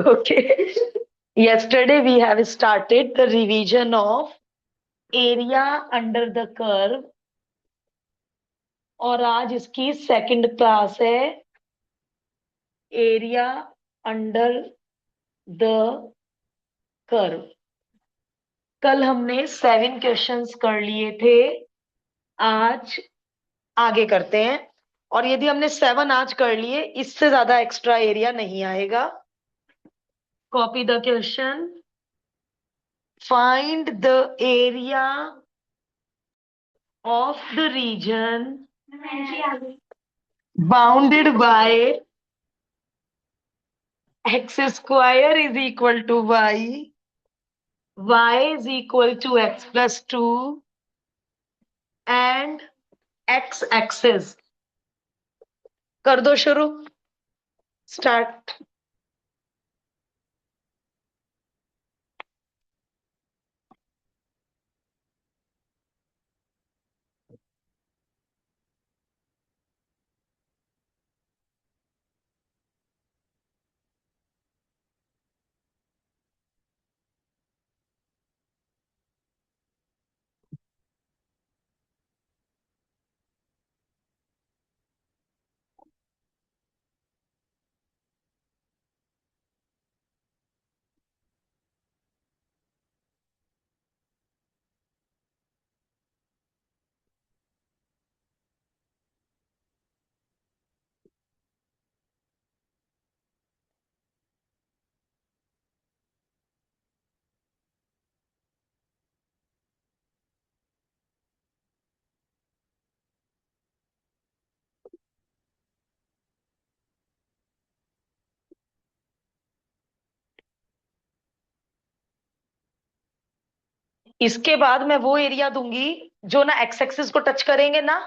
Okay. Yesterday we have started the revision of area under the curve और आज इसकी second class है area under the curve. कल हमने 7 क्वेश्चंस कर लिए थे, आज आगे करते हैं। और यदि हमने 7 आज कर लिए, इससे ज्यादा एक्स्ट्रा एरिया नहीं आएगा। Copy the question. Find the area of the region bounded by x square is equal to y is equal to x plus 2 and x axis। कर दो शुरू, स्टार्ट। इसके बाद मैं वो एरिया दूंगी जो ना एक्स एक्सिस को टच करेंगे ना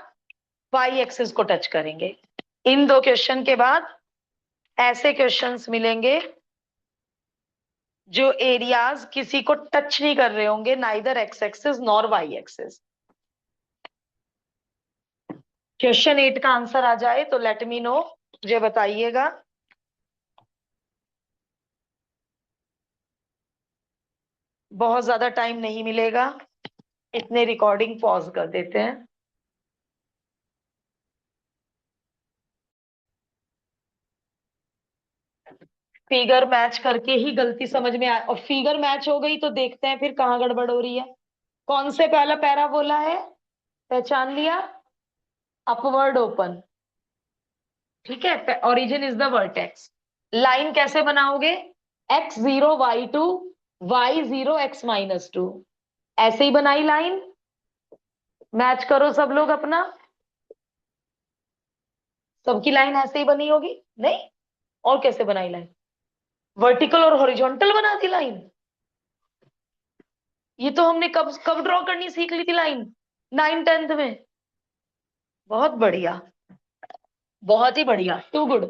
वाई एक्सिस को टच करेंगे। इन दो क्वेश्चन के बाद ऐसे क्वेश्चंस मिलेंगे जो एरियाज किसी को टच नहीं कर रहे होंगे, neither X axis nor Y axis. Question 8 का आंसर आ जाए तो लेट मी नो, मुझे बताइएगा। बहुत ज्यादा टाइम नहीं मिलेगा, इतने रिकॉर्डिंग पॉज कर देते हैं। फिगर मैच करके ही गलती समझ में आ, और फिगर मैच हो गई तो देखते हैं फिर कहाँ गड़बड़ हो रही है। कौन से पहला पैराबोला है, पहचान लिया? अपवर्ड ओपन, ठीक है। Origin is the vertex. Line कैसे बनाओगे? x0 y2 y0 x-2, ऐसे ही बनाई लाइन। मैच करो सब लोग अपना, सबकी लाइन ऐसे ही बनी होगी नहीं? और कैसे बनाई लाइन? वर्टिकल और हॉरिजॉन्टल बना दी लाइन। ये तो हमने कब कब ड्रॉ करनी सीख ली थी लाइन, 9th 10th में। बहुत बढ़िया, बहुत ही बढ़िया, टू गुड।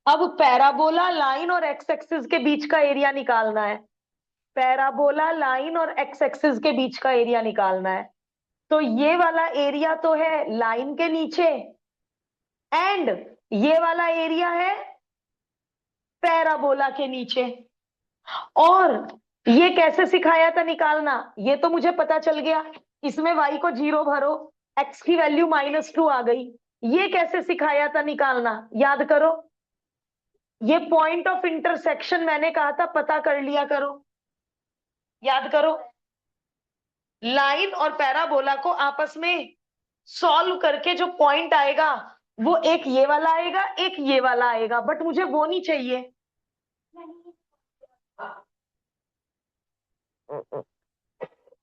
अब पैराबोला लाइन और एक्स एक्सिस के बीच का एरिया निकालना है। पैराबोला लाइन और एक्स एक्सिस के बीच का एरिया निकालना है। तो ये वाला एरिया तो है लाइन के नीचे, एंड ये वाला एरिया है पैराबोला के नीचे। और ये कैसे सिखाया था निकालना, ये तो मुझे पता चल गया। इसमें y को 0 भरो, x की वैल्यू -2 आ गई। ये कैसे सिखाया था निकालना, याद करो। ये पॉइंट ऑफ इंटरसेक्शन मैंने कहा था पता कर लिया करो, याद करो। लाइन और पैराबोला को आपस में सॉल्व करके जो पॉइंट आएगा वो एक ये वाला आएगा, एक ये वाला आएगा, बट मुझे वो नहीं चाहिए।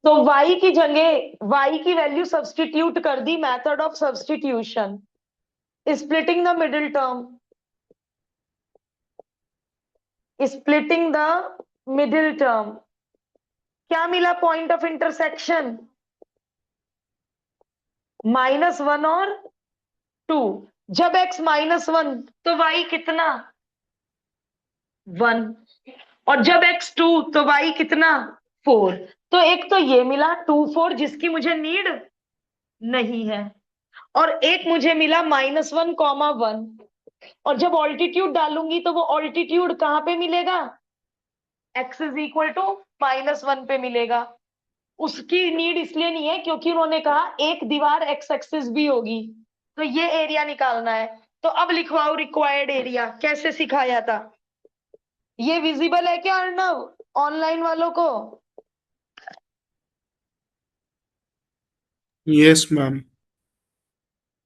तो y की जगह y की वैल्यू सब्सटीट्यूट कर दी, method of substitution, splitting the middle term, splitting the middle term. क्या मिला पॉइंट ऑफ इंटरसेक्शन? -1 और 2। जब x -1 तो y कितना? 1। और जब x 2 तो y कितना? 4। तो एक तो ये मिला 2 4 जिसकी मुझे नीड नहीं है। और एक मुझे मिला -1, 1। और जब ऑल्टीट्यूड डालूंगी तो वो ऑल्टीट्यूड कहाँ पे मिलेगा? x = -1 पे मिलेगा। उसकी नीड इसलिए नहीं है क्योंकि उन्होंने कहा एक दीवार एक्स एक्सिस भी होगी। तो ये एरिया निकालना है। तो अब लिखवाओ रिक्वायर्ड एरिया, कैसे सिखाया था? ये विजिबल है क्या अर्णव, ऑनलाइन वालों को? Yes ma'am.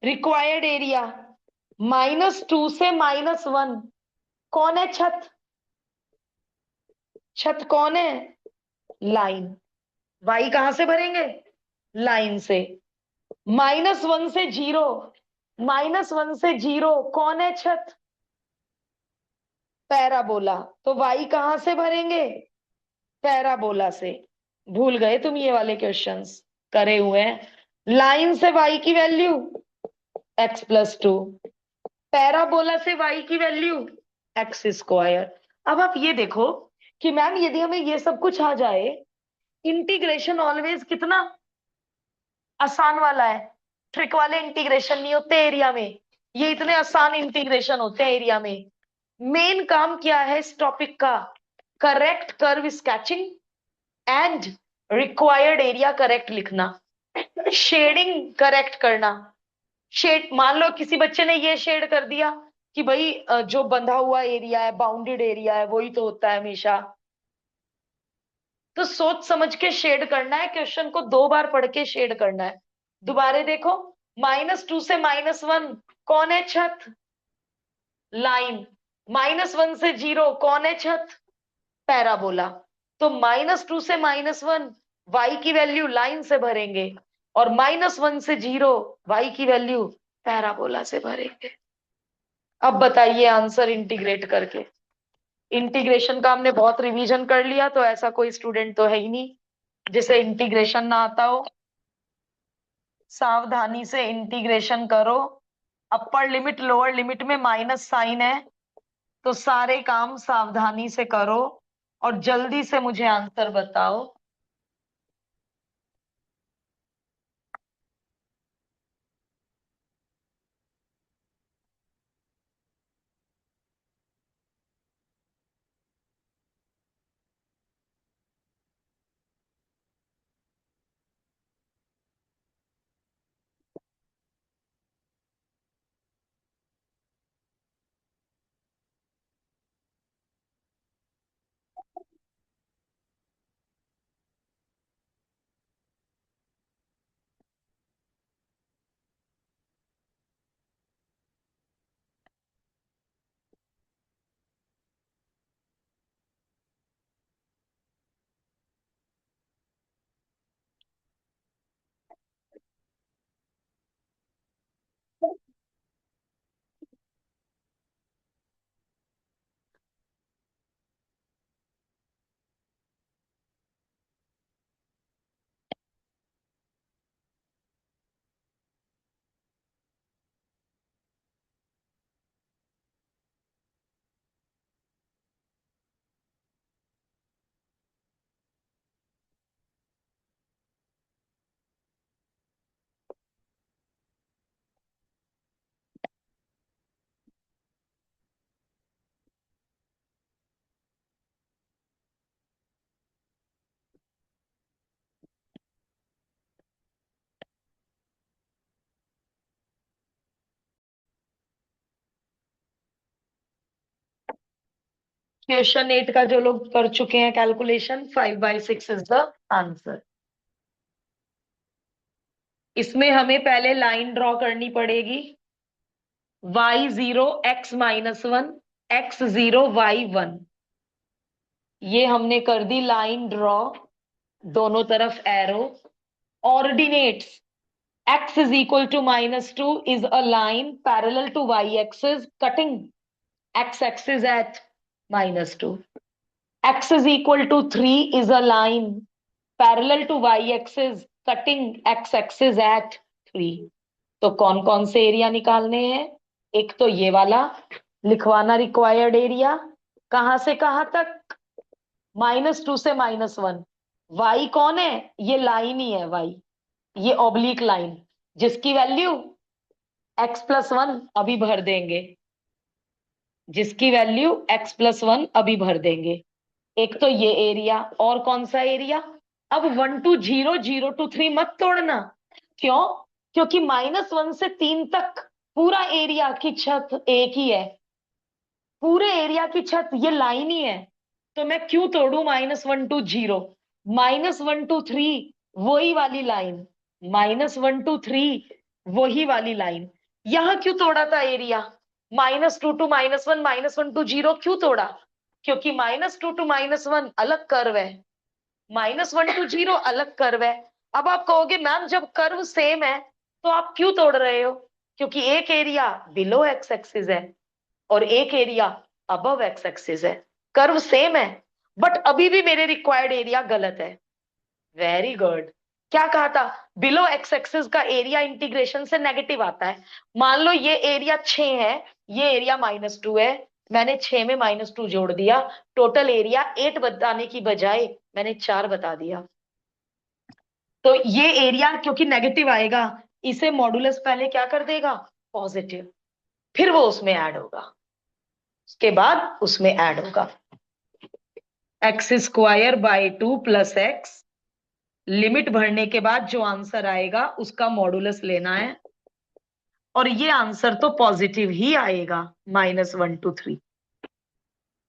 रिक्वायर्ड एरिया -2 से -1। कौन है छत? छत कौन है? लाइन। वाई कहां से भरेंगे? लाइन से। -1 से 0। -1 से 0 कौन है छत? पैराबोला। तो वाई कहां से भरेंगे? पैराबोला से। भूल गए तुम ये वाले क्वेश्चंस करे हुए हैं। लाइन से वाई की वैल्यू x+2। पैराबोला से वाई की वैल्यू x²। अब आप ये देखो कि मैम यदि हमें ये सब कुछ आ जाए, इंटीग्रेशन ऑलवेज कितना आसान वाला है। ट्रिक वाले इंटीग्रेशन नहीं होते एरिया में, ये इतने आसान इंटीग्रेशन होते हैं एरिया में। मेन काम क्या है इस टॉपिक का? Correct curve sketching and required area correct लिखना, शेडिंग करेक्ट करना। शेड मान लो किसी बच्चे ने ये शेड कर दिया कि भाई जो बंधा हुआ एरिया है, बाउंडेड एरिया है, वही तो होता है हमेशा। तो सोच समझ के शेड करना है, क्वेश्चन को 2 बार पढ़ के शेड करना है। दोबारा देखो, -2 से -1 कौन है छत? लाइन। -1 से 0 कौन है छत? पैराबोला। तो -2 से -1 वाई की वैल्यू लाइन से भरेंगे, और -1 से 0 वाई की वैल्यू पैराबोला से भरेंगे। अब बताइए आंसर इंटीग्रेट करके। इंटीग्रेशन का हमने बहुत रिवीजन कर लिया, तो ऐसा कोई स्टूडेंट तो है ही नहीं जिसे इंटीग्रेशन ना आता हो। सावधानी से इंटीग्रेशन करो। अपर लिमिट लोअर लिमिट में माइनस साइन है, तो सारे काम सावधानी से करो और जल्दी से मुझे आंसर बताओ। क्वेश्चन 8 का जो लोग कर चुके हैं कैलकुलेशन, 5/6 इज द आंसर। इसमें हमें पहले लाइन ड्रॉ करनी पड़ेगी। y0 x-1, x0 y1। ये हमने कर दी लाइन ड्रॉ, दोनों तरफ arrow. Ordinates x = -2 is a line parallel to y axis cutting x axis at -2. x = 3 is a line parallel to y axis cutting x axis at 3। तो कौन कौन से area निकालने हैं? एक तो ये वाला लिखवाना, रिक्वायर्ड एरिया। कहां से कहां तक? -2 से -1। वाई कौन है? ये लाइन ही है वाई, ये ऑब्लिक लाइन। जिसकी वैल्यू x+1 अभी भर देंगे, जिसकी वैल्यू x+1 अभी भर देंगे। एक तो ये एरिया, और कौन सा एरिया? अब 1 2 0 0 2 3 मत तोड़ना। क्यों? क्योंकि -1 से 3 तक पूरा एरिया की छत एक ही है, पूरे एरिया की छत ये लाइन ही है। तो मैं क्यों तोड़ू -1 2 0? -1 2 3 वही वाली लाइन, -1 2 3 वही वाली लाइन। यहां क्यों तोड़ा था एरिया? -2 टू -1, -1 टू 0 क्यों तोड़ा? क्योंकि -2 टू -1 अलग कर्व है, -1 टू 0 अलग कर्व है। अब आप कहोगे मैम जब कर्व सेम है तो आप क्यों तोड़ रहे हो? क्योंकि एक एरिया बिलो एक्स एक्सिस है और एक एरिया अबव एक्स एक्सिस है। कर्व सेम है बट अभी भी मेरे रिक्वायर्ड एरिया गलत है। Very good. क्या कहा था? बिलो एक्स एक्सिस का एरिया इंटीग्रेशन से नेगेटिव आता है। मान लो ये एरिया 6 है, ये एरिया -2 है, मैंने 6 में -2 जोड़ दिया, टोटल एरिया 8 बताने की बजाय मैंने 4 बता दिया। तो ये एरिया क्योंकि नेगेटिव आएगा, इसे मॉडुलस पहले क्या कर देगा? पॉजिटिव, फिर वो उसमें ऐड होगा, उसके बाद उसमें ऐड होगा। x² / 2 + x, लिमिट भरने के बाद जो आंसर आएगा उसका मॉडुलस लेना है, और ये आंसर तो पॉजिटिव ही आएगा, -1 2 3।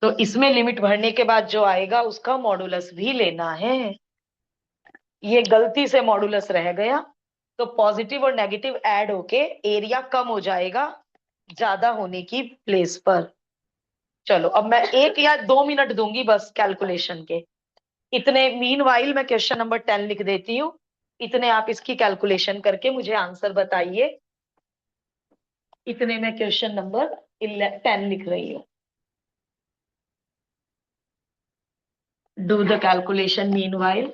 तो इसमें लिमिट भरने के बाद जो आएगा उसका मॉडुलस भी लेना है। ये गलती से मॉडुलस रह गया, तो पॉजिटिव और नेगेटिव ऐड होके एरिया कम हो जाएगा ज्यादा होने की प्लेस पर। चलो अब मैं 1 या 2 मिनट दूंगी बस कैलकुलेशन के। इतने मीनवाइल मैं क्वेश्चन नंबर 10 लिख देती हूँ, इतने आप इसकी कैलकुलेशन करके मुझे आंसर बताइए। इतने में क्वेश्चन नंबर 10 लिख रही हूँ। Do the calculation meanwhile.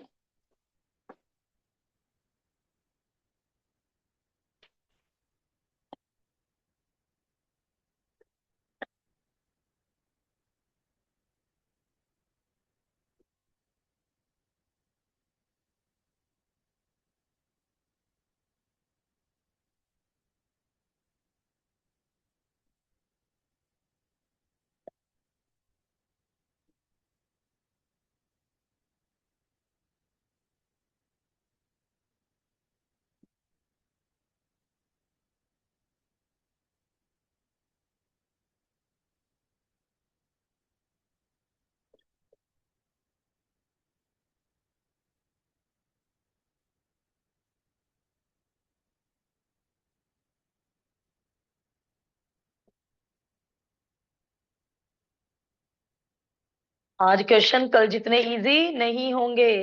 आज क्वेश्चन कल जितने इजी नहीं होंगे।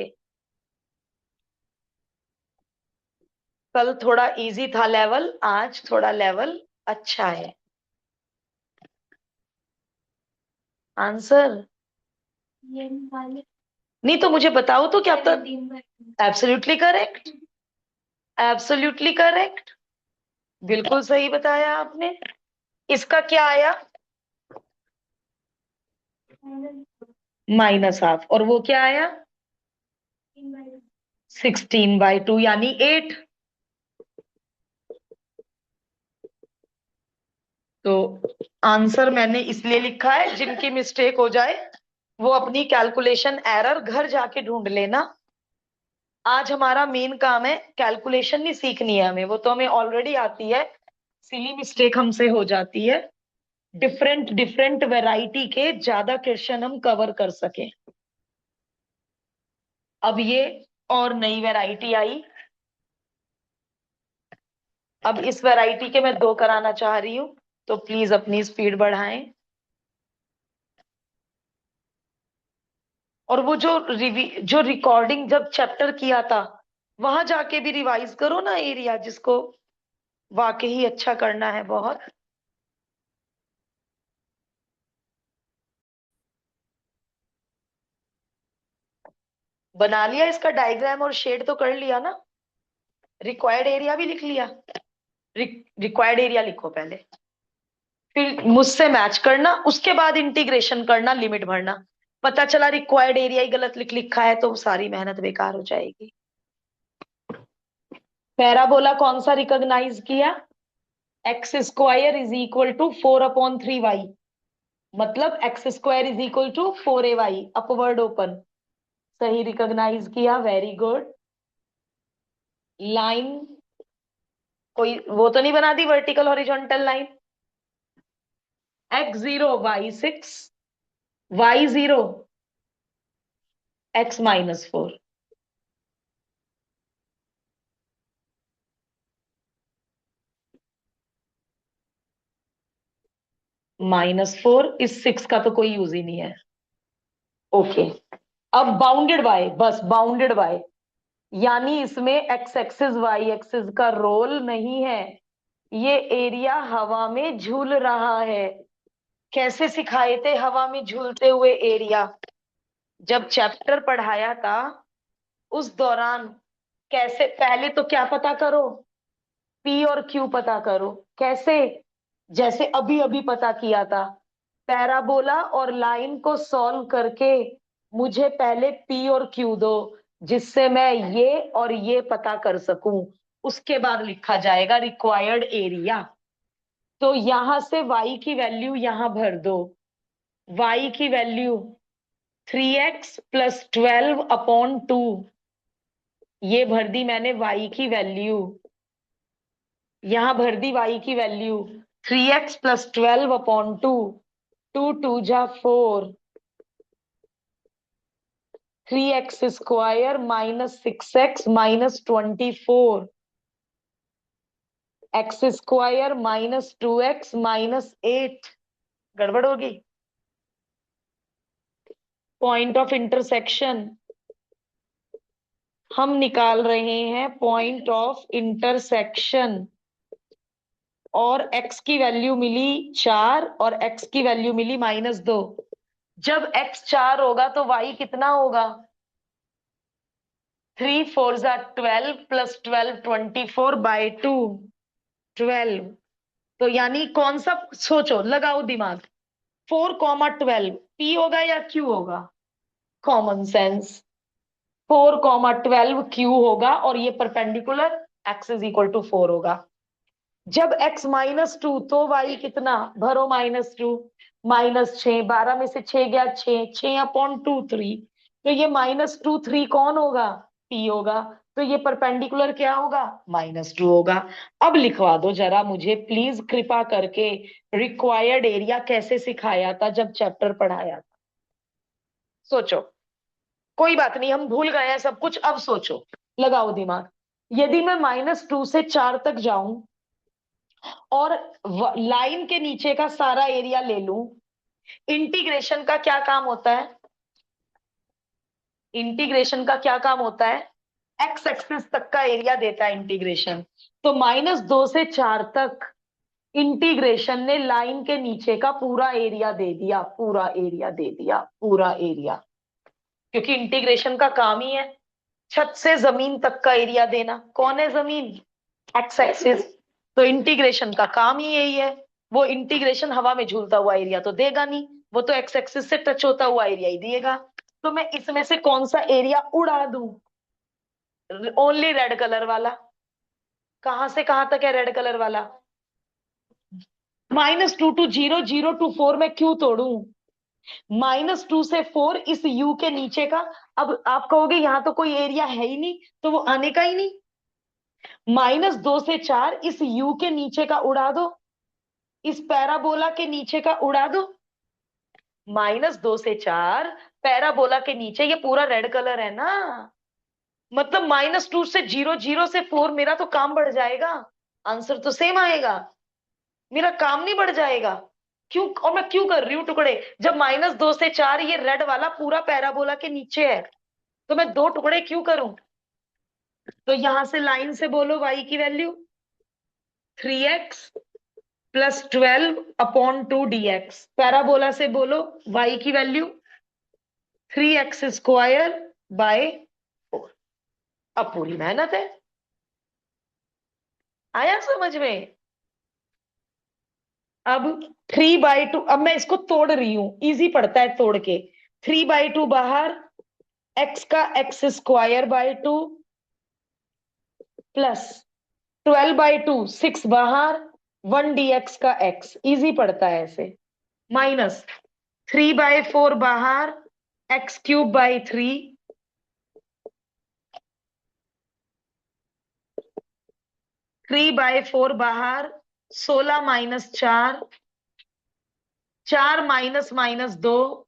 कल थोड़ा इजी था लेवल, आज थोड़ा लेवल अच्छा है। आंसर नहीं तो मुझे बताओ तो क्या पता। एब्सोल्युटली करेक्ट, एब्सोल्युटली करेक्ट, बिल्कुल सही बताया आपने। इसका क्या आया? -1/2, और वो क्या आया? 16/2 यानी 8। तो आंसर मैंने इसलिए लिखा है, जिनकी मिस्टेक हो जाए वो अपनी कैलकुलेशन एरर घर जाके ढूंढ लेना। आज हमारा मेन काम है, कैलकुलेशन नहीं सीखनी है हमें, वो तो हमें ऑलरेडी आती है, सिली मिस्टेक हमसे हो जाती है। डिफरेंट डिफरेंट वैरायटी के ज्यादा क्वेश्चन हम कवर कर सके। अब ये और नई वैरायटी आई, अब इस वैरायटी के मैं 2 कराना चाह रही हूँ, तो प्लीज अपनी स्पीड बढ़ाएं। और वो जो रिकॉर्डिंग जब चैप्टर किया था वहां जाके भी रिवाइज करो ना एरिया, जिसको वाकई अच्छा करना है बहुत। बना लिया इसका डायग्राम और शेड तो कर लिया ना? रिक्वायर्ड एरिया भी लिख लिया? रिक्वायर्ड एरिया लिखो पहले, फिर मुझसे मैच करना, उसके बाद इंटीग्रेशन करना, लिमिट भरना। पता चला रिक्वायर्ड एरिया ही गलत लिखा है तो सारी मेहनत बेकार हो जाएगी। पैराबोला कौन सा रिकॉग्नाइज किया? X square is equal to 4/3 y, मतलब x square is equal to 4ay, upward open. सही रिकॉग्नाइज किया, वेरी गुड। लाइन कोई वो तो नहीं बना दी vertical horizontal line? x0 y6 y0 x-4। -4 इस 6 का तो कोई यूज ही नहीं है। ओके, अब बाउंडेड बाय, बस बाउंडेड बाय, यानी इसमें एक्स एक्सिस वाई एक्सिस का रोल नहीं है। ये एरिया हवा में झूल रहा है। कैसे सिखाए थे हवा में झूलते हुए एरिया? जब चैप्टर पढ़ाया था उस दौरान। कैसे? पहले तो क्या पता करो, पी और क्यू पता करो। कैसे? जैसे अभी अभी पता किया था, पैराबोला और लाइन को सॉल्व करके मुझे पहले पी और क्यू दो, जिससे मैं ये और ये पता कर सकूं। उसके बाद लिखा जाएगा रिक्वायर्ड एरिया। तो यहां से y की वैल्यू यहां भर दो। y की वैल्यू 3x + 12/2, ये भर दी मैंने y की वैल्यू। यहां भर दी y की वैल्यू 3x + 12/2, 2 2 जा 4, 3x² -6x - 24, x² -2x - 8। गड़बड़ होगी। पॉइंट ऑफ इंटरसेक्शन हम निकाल रहे हैं, पॉइंट ऑफ इंटरसेक्शन। और x की वैल्यू मिली 4 और x की वैल्यू मिली -2। जब x 4 होगा तो y कितना होगा? 3 4 जा 12 + 12 24/2, 12। तो यानी कौन सा, सोचो, लगाओ दिमाग। 4, 12 p होगा या q होगा? कॉमन सेंस, 4, 12 q होगा, और ये perpendicular x is equal to 4 होगा। जब x -2 तो y कितना? भरो -2, -6, 12 में से 6 गया 6, 6/2 3। तो ये -2 3 कौन होगा? p होगा। तो ये परपेंडिकुलर क्या होगा? -2 होगा। अब लिखवा दो जरा मुझे प्लीज, कृपा करके, रिक्वायर्ड एरिया कैसे सिखाया था जब चैप्टर पढ़ाया था? सोचो। कोई बात नहीं, हम भूल गए हैं सब कुछ, अब सोचो, लगाओ दिमाग। यदि मैं -2 से 4 तक जाऊं और लाइन के नीचे का सारा एरिया ले लूं, इंटीग्रेशन का क्या काम होता है? इंटीग्रेशन का क्या काम होता है? एक्स एक्सिस तक का एरिया देता है इंटीग्रेशन। तो -2 से 4 तक इंटीग्रेशन ने लाइन के नीचे का पूरा एरिया दे दिया, पूरा एरिया दे दिया, पूरा एरिया। क्योंकि इंटीग्रेशन का काम ही है छत से जमीन तक का एरिया देना। कौन है जमीन? X axis. तो इंटीग्रेशन का काम ही यही है। वो इंटीग्रेशन हवा में झूलता हुआ एरिया तो देगा नहीं, वो तो एक्स एक्सिस से टच होता हुआ एरिया ही देगा। तो मैं इसमें से कौन सा एरिया उड़ा दूं? ओनली रेड कलर वाला। कहां से कहां तक है रेड कलर वाला? -2 to 0, 0 to 4 में क्यों तोड़ू? -2 से 4 इस u के नीचे का। अब आप कहोगे यहां तो कोई एरिया है ही नहीं, तो वो आने का ही नहीं। -2 से 4 इस u के नीचे का उड़ा दो, इस पैराबोला के नीचे का उड़ा दो। -2 से 4 पैराबोला के नीचे, ये पूरा रेड कलर है ना, मतलब -2 से 0, 0 से 4, मेरा तो काम बढ़ जाएगा। आंसर तो सेम आएगा, मेरा काम नहीं बढ़ जाएगा। क्यों? और मैं क्यों कर रही हूँ टुकड़े? जब -2 से 4 ये रेड वाला पूरा पैराबोला के नीचे है, तो मैं 2 टुकड़े क्यों करूं? तो यहां से लाइन से बोलो y की वैल्यू 3x + 12/2 dx। पैराबोला से बोलो y की वैल्यू 3x² / 4। अब पूरी मेहनत है। आया समझ में? अब 3/2, अब मैं इसको तोड़ रही हूं, इजी पड़ता है तोड़ के। 3/2 बाहर, x का x² / 2 प्लस 12/2, 6 बाहर, 1 dx का x, इजी पड़ता है ऐसे, माइनस 3/4 बाहर, x³/3, 3/4 बाहर, 16 - 4, 4 माइनस माइनस 2,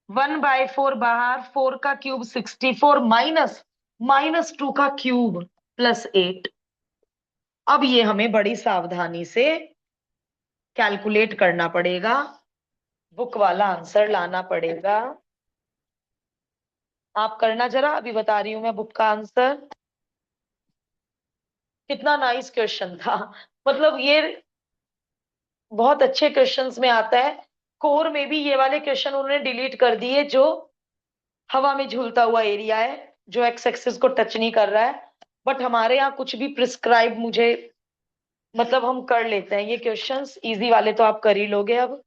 1/4 बाहर, 4 का क्यूब 64, माइनस -2 का क्यूब +8। अब ये हमें बड़ी सावधानी से कैलकुलेट करना पड़ेगा, बुक वाला आंसर लाना पड़ेगा। आप करना जरा, अभी बता रही हूं मैं बुक का आंसर। कितना नाइस क्वेश्चन था, मतलब ये बहुत अच्छे क्वेश्चंस में आता है। कोर में भी ये वाले क्वेश्चन उन्होंने डिलीट कर दिए जो हवा में झूलता हुआ एरिया है, जो एक्स एक्सिस को टच नहीं कर रहा है। बट हमारे यहाँ कुछ भी प्रिस्क्राइब मुझे, मतलब हम कर लेते हैं ये क्वेश्चंस, इजी वाले तो आप कर ही लोगे अब।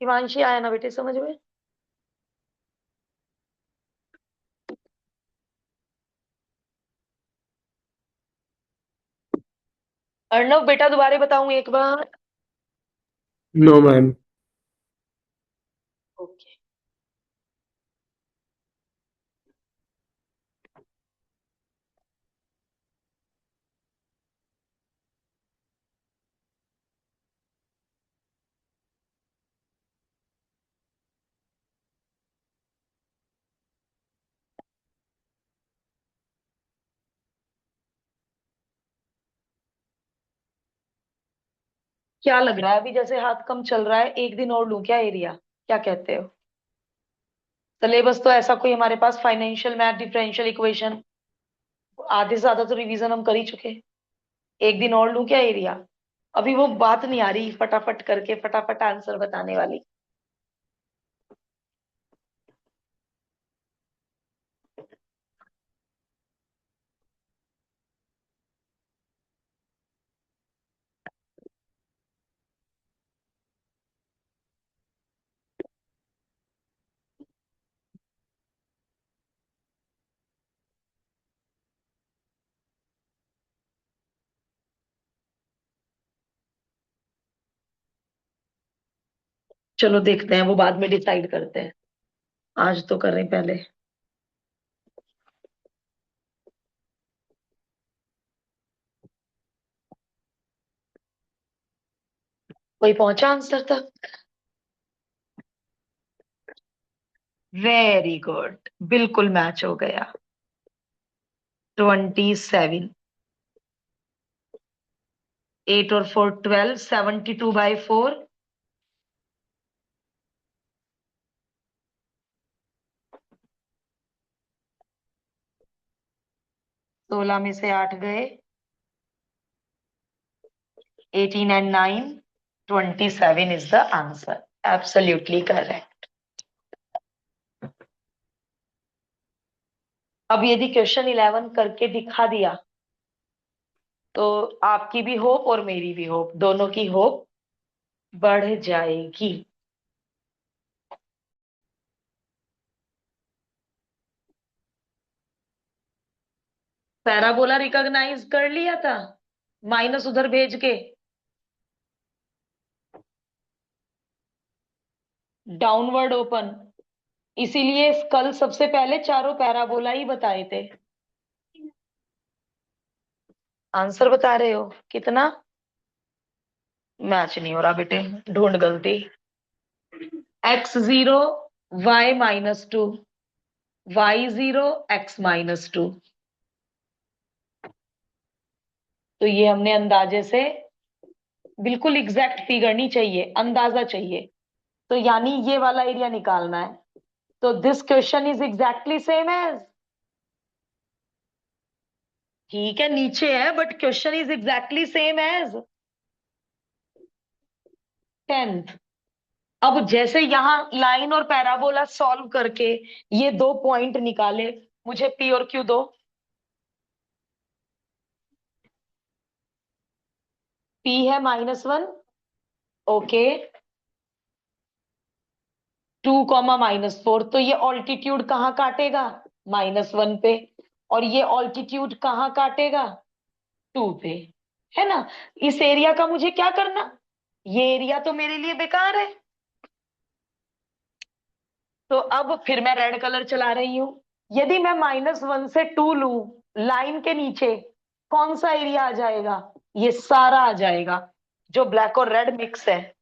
हिमांशी आया ना बेटे समझ में? अर्णव बेटा दोबारा बताऊं एक बार? No ma'am. ओके। क्या लग रहा है अभी, जैसे हाथ कम चल रहा है, एक दिन और लूं क्या एरिया, क्या कहते हो? सिलेबस तो ऐसा कोई हमारे पास, फाइनेंशियल मैथ, डिफरेंशियल इक्वेशन, आधे से ज्यादा तो रिवीजन हम कर ही चुके। एक दिन और लूं क्या एरिया? अभी वो बात नहीं आ रही फटाफट करके फटाफट आंसर बताने वाली। चलो देखते हैं, वो बाद में डिसाइड करते हैं, आज तो कर रहे हैं पहले। कोई पहुंचा आंसर तक? वेरी गुड, बिल्कुल मैच हो गया। 27, 8 और 4 12, 72/4, 16 में से 8 गए, 18 and 9, 27 is the answer, absolutely correct। अब यदि क्वेश्चन 11 करके दिखा दिया तो आपकी भी होप और मेरी भी होप, दोनों की होप बढ़ जाएगी। पैराबोला रिकॉग्नाइज कर लिया था, माइनस उधर भेज के, डाउनवर्ड ओपन, इसीलिए कल सबसे पहले चारों पैराबोला ही बताए थे। आंसर बता रहे हो कितना? मैच नहीं हो रहा बेटे, ढूंढ गलती। x0, y-2, y0, x-2। तो ये हमने अंदाजे से, बिल्कुल एग्जैक्ट फिगर नहीं चाहिए, अंदाजा चाहिए। तो यानी ये वाला एरिया निकालना है। तो this question is exactly same as, ठीक है नीचे है but question is exactly same as 10th। अब जैसे यहां लाइन और पैराबोला सॉल्व करके ये दो पॉइंट निकाले, मुझे पी और क्यू दो। पी है -1, ओके, 2, -4, तो ये ऑल्टीट्यूड कहाँ काटेगा? -1 पे। और ये ऑल्टीट्यूड कहाँ काटेगा? 2 पे। है ना? इस एरिया का मुझे क्या करना? ये एरिया तो मेरे लिए बेकार है। तो अब फिर मैं रेड कलर चला रही हूं। यदि मैं -1 से 2 लू, लाइन के नीचे कौन सा एरिया आ जाएगा? ये सारा आ जाएगा, जो ब्लैक और रेड मिक्स है,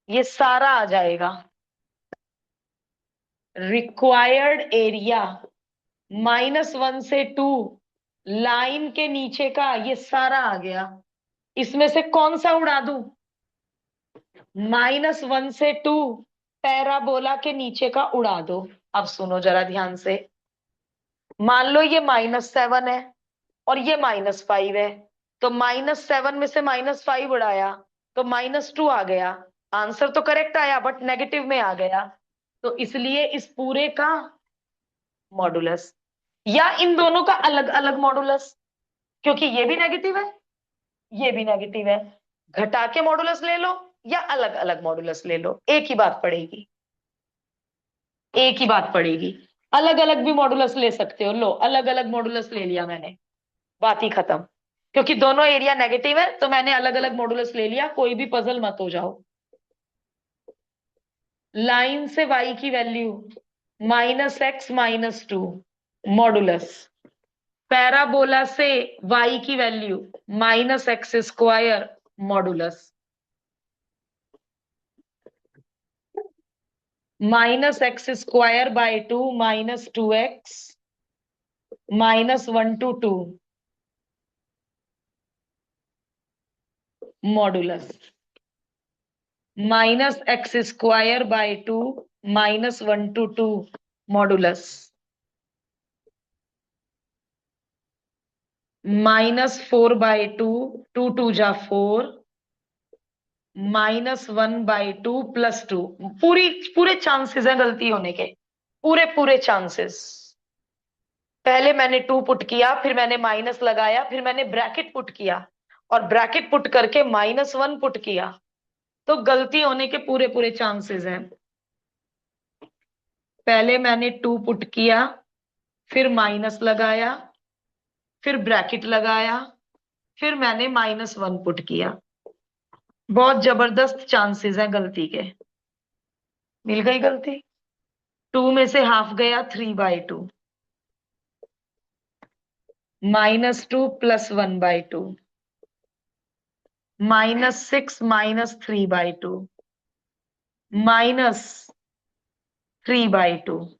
ये सारा आ जाएगा। रिक्वायर्ड एरिया -1 से 2, लाइन के नीचे का ये सारा आ गया। इसमें से कौन सा उड़ा दूं? -1 से 2 पैराबोला के नीचे का उड़ा दो। अब सुनो जरा ध्यान से। मान लो ये -7 है और ये -5 है, तो -7 में से -5 उड़ाया तो -2 आ गया। आंसर तो करेक्ट आया बट नेगेटिव में आ गया। तो इसलिए इस पूरे का मॉडुलस, या इन दोनों का अलग अलग मॉडुलस, क्योंकि ये भी नेगेटिव है, ये भी नेगेटिव है। घटा के मॉडुलस ले लो या अलग अलग मॉडुलस ले लो, एक ही बात पड़ेगी, एक ही बात पड़ेगी। अलग अलग भी मॉडुलस ले सकते हो, लो अलग अलग मॉडुलस ले लिया मैंने, बात ही खत्म। क्योंकि दोनों एरिया नेगेटिव है तो मैंने अलग अलग मॉडुलस ले लिया, कोई भी पजल मत हो जाओ। लाइन से y की वैल्यू -x-2 मॉडुलस, पैराबोला से y की value -x² modulus, -x²/2 -2x -1 to 2 modulus, -x²/2 -1 to 2 modulus, -4/2, 2 2 जा 4, -1/2 +2। पूरे चांसेस हैं गलती होने के, पूरे पूरे चांसेस। पहले मैंने 2 पुट किया, फिर मैंने माइनस लगाया, फिर मैंने ब्रैकेट पुट किया, और ब्रैकेट पुट करके -1 पुट किया, तो गलती होने के पूरे पूरे चांसेस हैं। पहले मैंने 2 पुट किया, फिर माइनस लगाया, फिर ब्रैकेट लगाया, फिर मैंने -1 पुट किया। बहुत जबरदस्त चांसेस हैं गलती के। मिल गई गलती। 2 में से हाफ गया, 3/2, -2 +1/2, -6 -3/2, -3/2।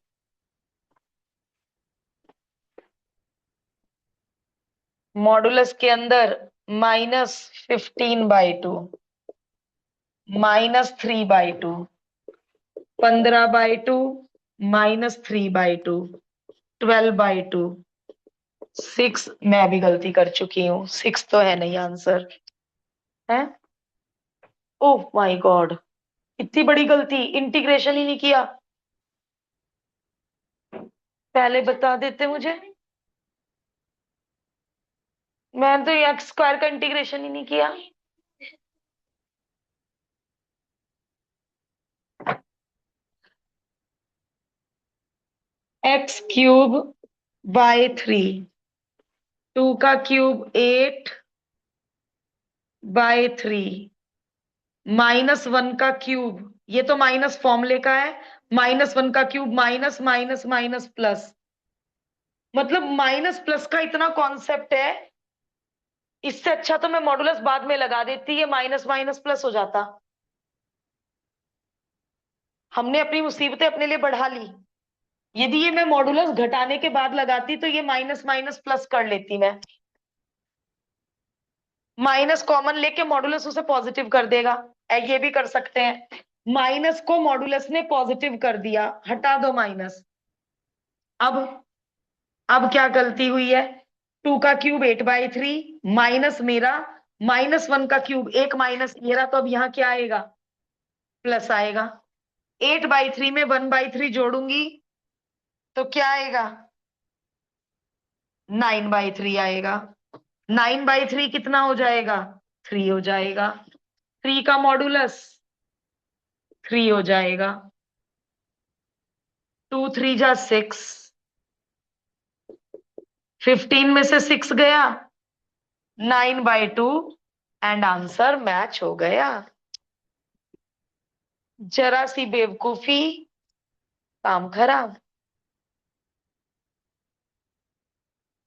मॉडुलस के अंदर -15/2, -3/2, 15/2, -3/2, 12/2, 6। मैं भी गलती कर चुकी हूँ, 6 तो है नहीं आंसर है। ओह माय गॉड, इतनी बड़ी गलती, इंटीग्रेशन ही नहीं किया। पहले बता देते मुझे, मैंने तो x² का इंटीग्रेशन ही नहीं किया। x³/3, 2 का क्यूब 8/3, -1 का क्यूब, ये तो माइनस फॉर्मूले का है, -1 का cube minus minus minus plus, मतलब माइनस प्लस का इतना कॉन्सेप्ट है। इससे अच्छा तो मैं मॉडुलस बाद में लगा देती, ये माइनस माइनस प्लस हो जाता। हमने अपनी मुसीबतें अपने लिए बढ़ा ली। यदि ये मैं मॉडुलस घटाने के बाद लगाती तो ये माइनस माइनस प्लस कर लेती मैं। माइनस कॉमन लेके मॉडुलस उसे पॉजिटिव कर देगा, ये भी कर सकते हैं। माइनस को मॉडुलस ने पॉजिटिव कर दिया, हटा दो माइनस। अब अब क्या गलती हुई है? 2 का क्यूब 8/3, माइनस मेरा, -1 का क्यूब, एक माइनस मेरा, तो अब यहाँ क्या आएगा? प्लस आएगा। 8/3 में 1/3 जोड़ूंगी तो क्या आएगा? 9/3 आएगा। 9/3 कितना हो जाएगा? 3 हो जाएगा। 3 का मॉडुलस 3 हो जाएगा। 2 3 जा 6, 15 में से 6 गया, 9/2, एंड आंसर मैच हो गया। जरा सी बेवकूफी, काम खराब।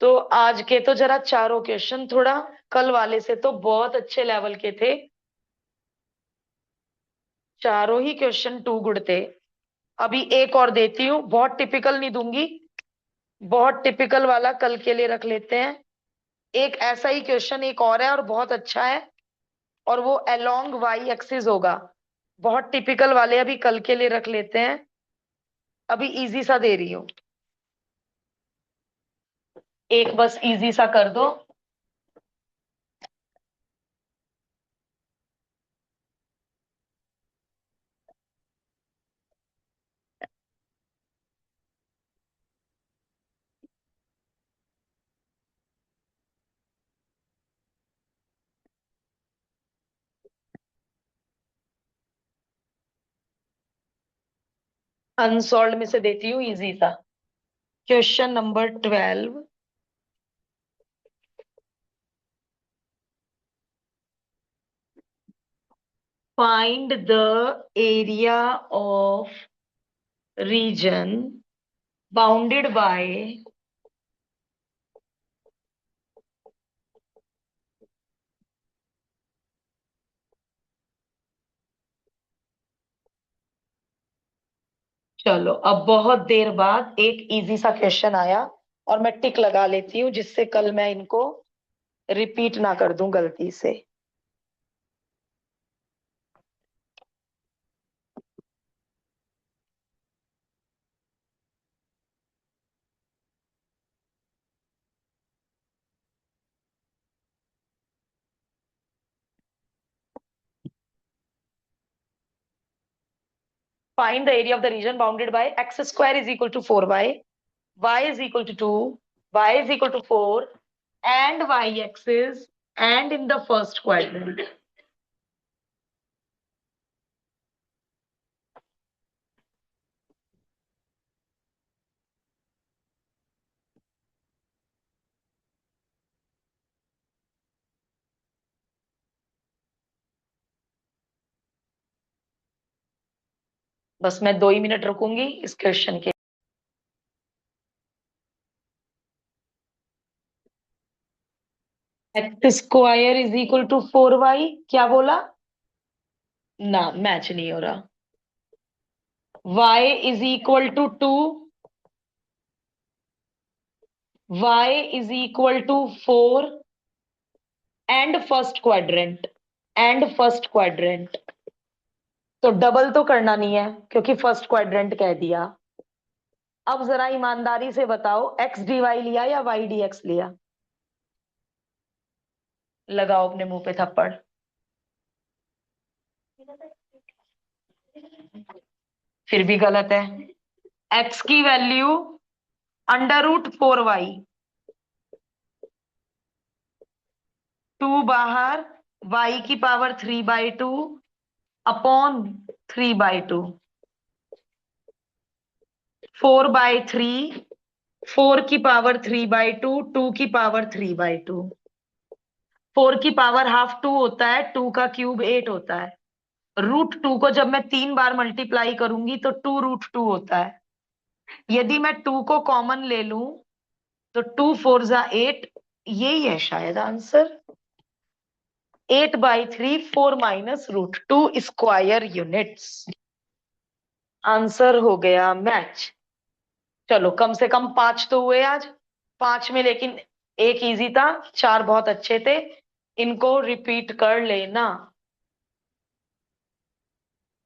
तो आज के तो जरा चारों क्वेश्चन थोड़ा कल वाले से तो बहुत अच्छे लेवल के थे। चारों ही क्वेश्चन टू गुड थे। अभी एक और देती हूँ, बहुत टिपिकल नहीं दूंगी, बहुत टिपिकल वाला कल के लिए रख लेते हैं। एक ऐसा ही क्वेश्चन एक और है और बहुत अच्छा है, और वो अलोंग वाई एक्सिस होगा। बहुत टिपिकल वाले अभी कल के लिए रख लेते हैं। अभी इजी सा दे रही हूँ, एक बस इजी सा कर दो। अनसॉल्व में से देती हूँ इजी सा। Question number 12। Find the area of reason bounded by चलो अब बहुत देर बाद एक इजी सा क्वेश्चन आया, और मैं टिक लगा लेती हूँ जिससे कल मैं इनको रिपीट ना कर दूं गलती से। Find the area of the region bounded by x square is equal to 4y, y is equal to 2, y is equal to 4, and y axis, and in the first quadrant. बस मैं 2 ही minute रुकूंगी इस question के। X square is equal to 4y, क्या बोला? ना, match नहीं हो रहा। y is equal to 2, y is equal to 4, and first quadrant, and first quadrant. तो डबल तो करना नहीं है क्योंकि फर्स्ट क्वाड्रेंट कह दिया। अब जरा ईमानदारी से बताओ, एक्स डी वाई लिया या वाई डी एक्स लिया? लगाओ अपने मुंह पे थप्पड़। फिर भी गलत है। एक्स की वैल्यू √4y, 2 बाहर, y की पावर 3/2 अपॉन 3/2, 4/3, 4 की पावर 3/2, 2 की पावर 3/2। 4 की पावर हाफ 2 होता है, 2 का क्यूब 8 होता है। √2 को जब मैं 3 बार मल्टीप्लाई करूंगी तो 2√2 होता है। यदि मैं 2 को कॉमन ले लूं तो 2 4 जा 8, यही है शायद answer. 8/3, 4 minus √2 square units. Answer हो गया मैच। चलो कम से कम 5 तो हुए आज। 5 में लेकिन एक इजी था, 4 बहुत अच्छे थे। इनको रिपीट कर लेना।